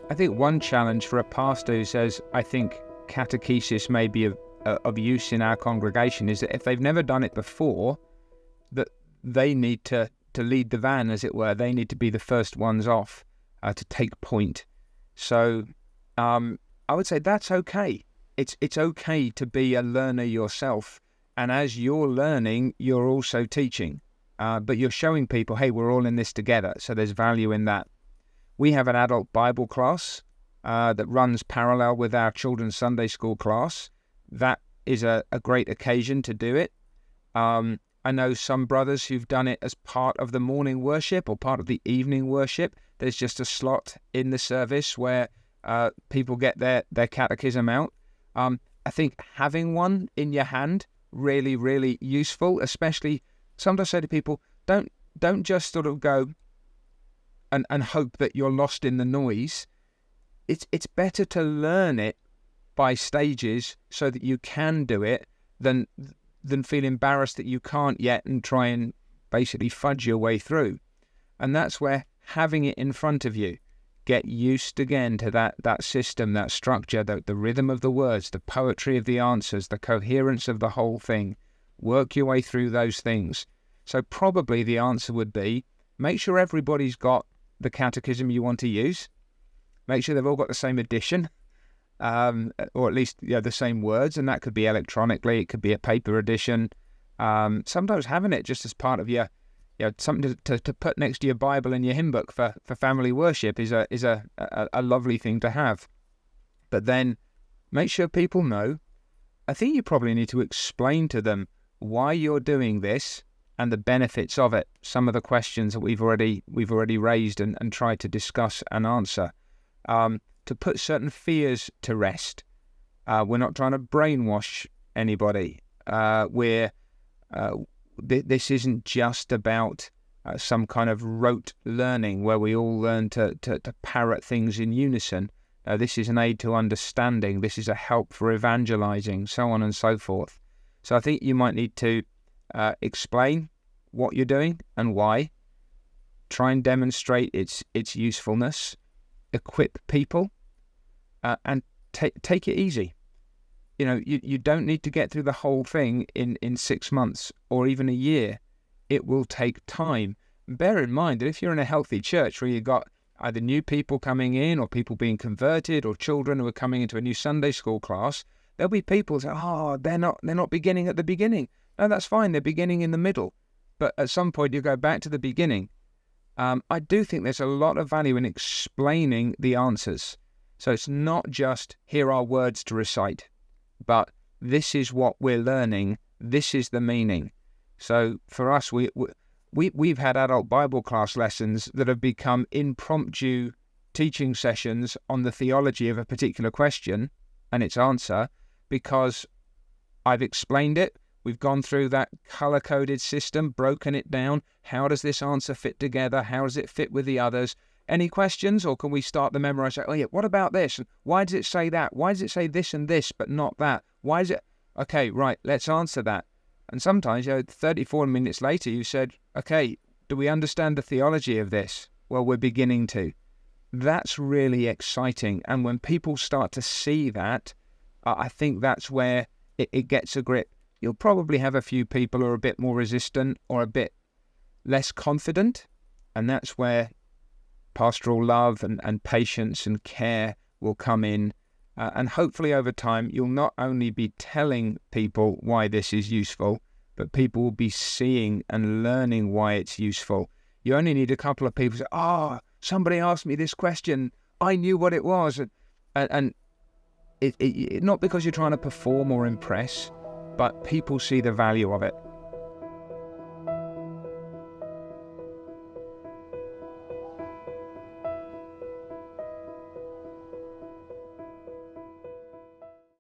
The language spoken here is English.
I think one challenge for a pastor who says, I think catechesis may be of use in our congregation, is that if they've never done it before, that they need to lead the van, as it were. They need to be the first ones off to take point. So I would say that's okay. It's okay to be a learner yourself. And as you're learning, you're also teaching. But you're showing people, hey, we're all in this together. So there's value in that. We have an adult Bible class that runs parallel with our children's Sunday school class. That is a great occasion to do it. I know some brothers who've done it as part of the morning worship or part of the evening worship. There's just a slot in the service where people get their catechism out. I think having one in your hand, really, really useful, especially sometimes I say to people, don't just sort of go and hope that you're lost in the noise. It's better to learn it by stages so that you can do it than feel embarrassed that you can't yet and try and basically fudge your way through. And that's where having it in front of you, get used again to that system, that structure, the rhythm of the words, the poetry of the answers, the coherence of the whole thing. Work your way through those things. So probably the answer would be, make sure everybody's got the catechism you want to use. Make sure they've all got the same edition. Or at least the same words, and that could be electronically, it could be a paper edition. Sometimes having it just as part of your, something to put next to your Bible and your hymn book for family worship is a lovely thing to have. But then make sure people know. I think you probably need to explain to them why you're doing this and the benefits of it. Some of the questions that we've already raised and tried to discuss and answer. To put certain fears to rest. We're not trying to brainwash anybody. This isn't just about some kind of rote learning where we all learn to parrot things in unison. This is an aid to understanding. This is a help for evangelizing, so on and so forth. So I think you might need to explain what you're doing and why. Try and demonstrate its usefulness. Equip people. And take it easy. You don't need to get through the whole thing in 6 months or even a year. It will take time. Bear in mind that if you're in a healthy church where you've got either new people coming in or people being converted or children who are coming into a new Sunday school class, there'll be people who say, they're not beginning at the beginning. No, that's fine. They're beginning in the middle. But at some point you go back to the beginning. I do think there's a lot of value in explaining the answers. So it's not just, here are words to recite, but this is what we're learning, this is the meaning. So for us, we've had adult Bible class lessons that have become impromptu teaching sessions on the theology of a particular question and its answer, because I've explained it, we've gone through that colour-coded system, broken it down, how does this answer fit together, how does it fit with the others? Any questions, or can we start the memorize? What about this? And why does it say that? Why does it say this and this, but not that? Why is it? Okay, right, let's answer that. And sometimes, 34 minutes later, you said, okay, do we understand the theology of this? Well, we're beginning to. That's really exciting. And when people start to see that, I think that's where it gets a grip. You'll probably have a few people who are a bit more resistant or a bit less confident. And that's where pastoral love and patience and care will come in. And hopefully over time, you'll not only be telling people why this is useful, but people will be seeing and learning why it's useful. You only need a couple of people to say, somebody asked me this question. I knew what it was. And it not because you're trying to perform or impress, but people see the value of it.